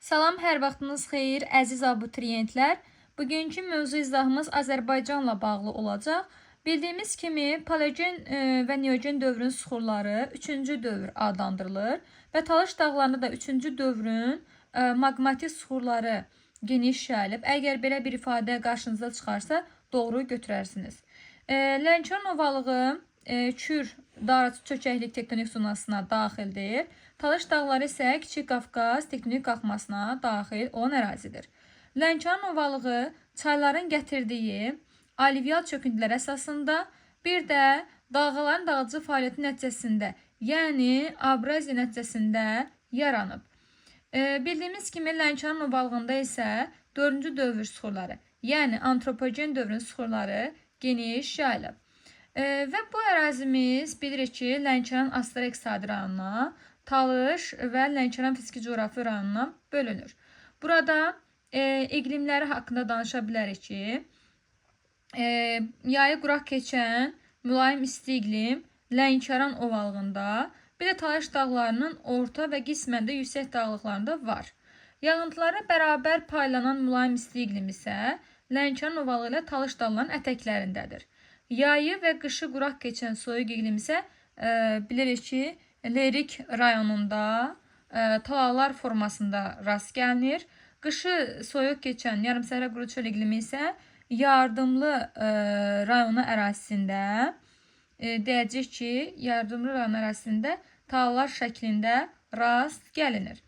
Salam, hər vaxtınız xeyir, əziz abituriyentlər. Bugünkü mövzu izahımız Azərbaycanla bağlı olacaq. Bildiyimiz kimi, Paleogen və Neogen dövrün süxurları 3-cü dövr adlandırılır və Talış dağlarında da 3-cü dövrün maqmatik süxurları geniş yayılıb. Əgər belə bir ifadə qarşınıza çıxarsa, doğru götürərsiniz. Lənkəran ovalığı Kür Daraçı çökəklik tektonik zonasına daxildir. Talış dağları isə Kiçik Qafqaz tektonik qalxmasına daxil olan ərazidir. Lənkəran ovalığı çayların gətirdiyi alüvyal çöküntülər əsasında, bir də dalğaların dağıcı fəaliyyəti nəticəsində, yəni abraziya nəticəsində yaranıb. Bildiyimiz kimi Lənkəran ovalığında isə 4-cü dövr süxurları, yəni antropogen dövrün süxurları geniş yayılıb. Və bu ərazimiz bilirik ki, Lənkəran Astara iqtisadi rayonuna, Talış və Lənkəran fiziki coğrafi rayonuna bölünür. Burada iqlimləri haqqında danışa bilərik ki, yayı quraq keçən mülayim isti iqlim Lənkəran ovalığında, bir də Talış dağlarının orta və qismən də yüksək dağlıqlarında var. Yağıntılara bərabər paylanan mülayim isti iqlim isə Lənkəran ovalığı ilə Talış dağlarının ətəklərindədir. Yayı və qışı quraq keçən soyuq iqlim isə bilirik ki, Lerik rayonunda talalar formasında rast gəlinir. Qışı soyuq keçən yarımsəhra quru çöl iqlimi isə yardımlı rayonu ərazisində deyəcək ki, yardımlı rayon ərazisində talalar şəklində rast gəlinir.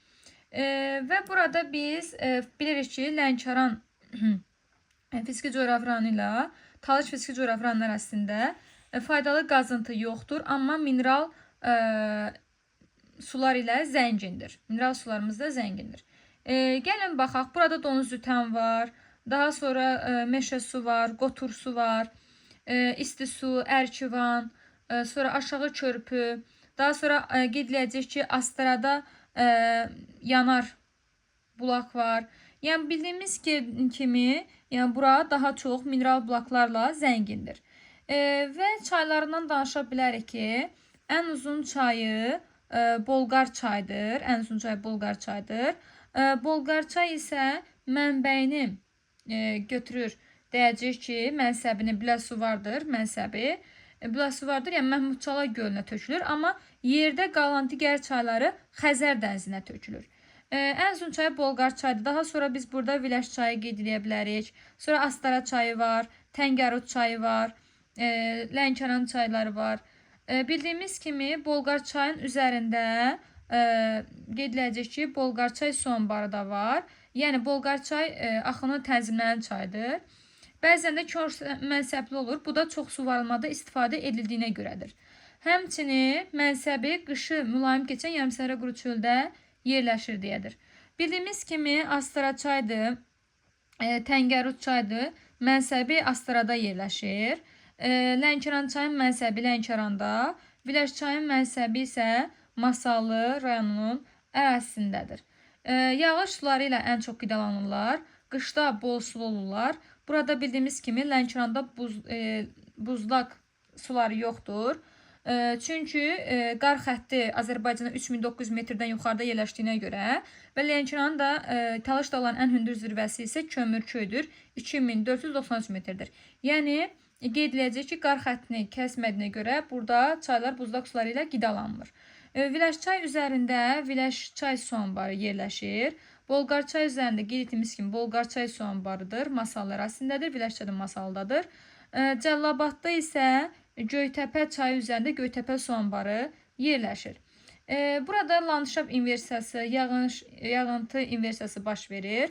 Və burada biz bilirik ki, Lənkəran fiziki coğrafi rayonu ilə Talış fiziki coğrafi rayonu ərazisində faydalı qazıntı yoxdur, amma mineral sular ilə zəngindir. Mineral sularımız da zəngindir. Gəlin baxaq, burada donuz ütən var, daha sonra meşə su var, qotur su var, isti su, ərkivan, sonra aşağı körpü, daha sonra gediləcək ki, Astarada yanar bulaq var. Yəni bildiyimiz kimi, yəni bura daha çox mineral bulaqlarla zəngindir. Və çaylarından danışa bilərik ki, ən uzun çayı Bolqar çaydır. Ən uzun çay Bolqar çaydır. Bolqar çay isə mənbəyini götürür. Deyəcək ki, mənsəbini Biləsu vardır, mənsəbi. Biləsu vardır, yəni Məhmudçala gölünə tökülür, amma yerdə qalan digər çayları Xəzər dənizinə tökülür. Ən uzun çayı Bolqar çayıdır. Daha sonra biz burada Viləş çayı qeyd edə bilərik. Sonra Astara çayı var, Təngərud çayı var, Lənkəran çayları var. Bildiyimiz kimi Bolqar çayın üzərində qeyd ediləcək ki, Bolqar çay su anbarı da var. Yəni Bolqar çay axını tənzimlənən çaydır. Bəzən də kör mənsəbli olur. Bu da çox su varılmada istifadə edildiyinə görədir. Həmçinin mənsəbi qışı mülayim keçən yarımsəhra quru çöldə yerləşir deyədir. Bildiyimiz kimi Astara çaydır, Təngərud çaydır, mənsəbi Astarada yerləşir. Lənkəran çayın mənsəbi Lənkəranda, Viləş çayın mənsəbi isə Masallı rayonunun ərazisindədir. Yağış suları ilə ən çox qidalanırlar, qışda bol sulu olurlar. Burada bildiyimiz kimi Lənkəranda buzlaq suları yoxdur. Çünki qar xətti Azərbaycanda 3900 metrdən yuxarıda yerləşdiyinə görə və Lənkəranın da Talış dağlarının ən hündür zirvəsi isə Kömürküydür, 2493 metrdir. Yəni, qeyd ediləcək ki, qar xəttini kəsmədiyinə görə burada çaylar buzlaq suları ilə qidalanmır. Viləş çay üzərində Viləş çay su anbarı yerləşir. Bolqar çay üzərində qeyd etdiyimiz kimi Bolqar çay su anbarıdır, Masallı ərazisindədir, Viləş çayı Masaldadır. Cəlilabadda isə Göytəpə çayı üzərində Göytəpə su anbarı yerləşir. Burada landşaft inversiyası, yağıntı inversiyası baş verir.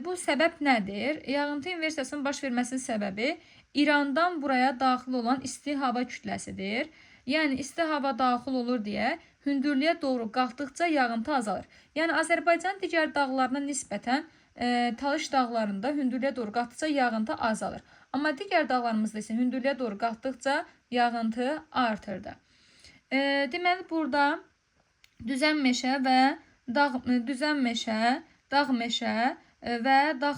Bu səbəb nədir? Yağıntı inversiyasının baş verməsinin səbəbi İrandan buraya daxil olan isti hava kütləsidir. Yəni, isti hava daxil olur deyə hündürlüyə doğru qalxdıqca yağıntı azalır. Yəni, Azərbaycanın digər dağlarına nisbətən Talış dağlarında hündürlüyə doğru qalxdıqca yağıntı azalır. Amma digər dağlarımızda isə hündürlüyə doğru qalxdıqca yağıntı artırdı. Deməli, burada düzən meşə, dağ meşə və dağ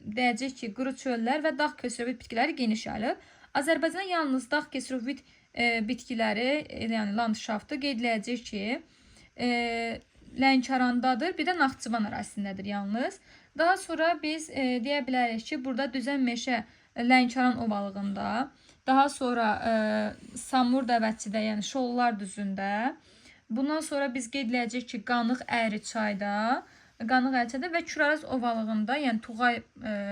deyəcək ki, quru çöllər və dağ kösrövit bitkiləri geniş yayılıb. Azərbaycanda yalnız dağ kösrövit bitkiləri, yəni landşaftı qeyd ediləcək ki, Lənkərandadır, bir də Naxçıvan ərazisindədir yalnız. Daha sonra biz deyə bilərik ki, burada düzən meşə Lənkəran ovalığında, daha sonra Samur Dəvətçidə, yəni Şollar düzündə. Bundan sonra biz qeyd edəcəyik ki, Qanıq Əriçayda, və Küraraz ovalığında, yəni Tuğay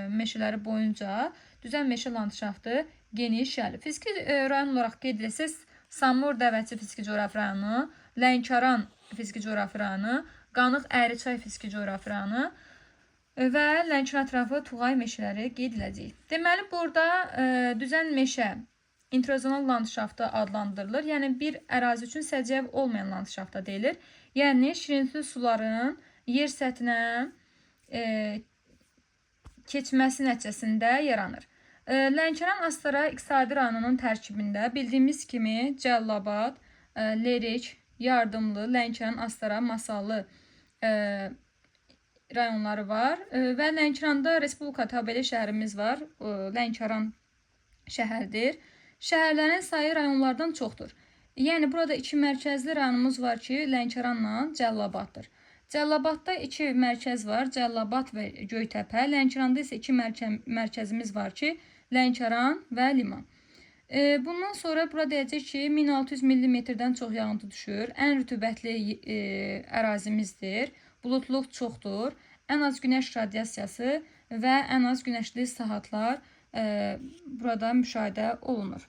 meşələri boyunca düzən meşə landşaftı geniş gəlir. Fiziki rayon olaraq qeyd etsək, Samur Dəvətçi fiziki coğrafi rayonu, Lənkəran fiziki coğrafi rayonu, Qanıq Əriçay fiziki coğrafi rayonu və Lənkəran ətrafı Tuğay meşələri qeyd edəcəyik. Deməli, burada düzən meşə intrazonal landşaftı adlandırılır. Yəni, bir ərazi üçün səciyyəvi olmayan landşafta deyilir. Yəni, şirinli suların yer səthinə keçməsi nəticəsində yaranır. Lənkəran Astara iqtisadi rayonunun tərkibində bildiyimiz kimi Cəlilabad, Lerik, Yardımlı, Lənkəran, Astara, Masallı rayonları var və Lənkəranda Respublika təbəəli şəhərimiz var. Lənkəran şəhərdir. Şəhərlərin sayı rayonlardan çoxdur. Yəni, burada iki mərkəzli rayonumuz var ki, Lənkəranla Cəlilabaddır. Cəlilabadda iki mərkəz var, Cəlilabad və Göytəpə. Lənkəranda isə iki mərkəzimiz var ki, Lənkəran və Liman. Bundan sonra burada deyəcək ki, 1600 mm-dən çox yağıntı düşür. Ən rütubətli ərazimizdir. Buludluq çoxdur. Ən az günəş radiasiyası və ən az günəşli saatlar burada müşahidə olunur.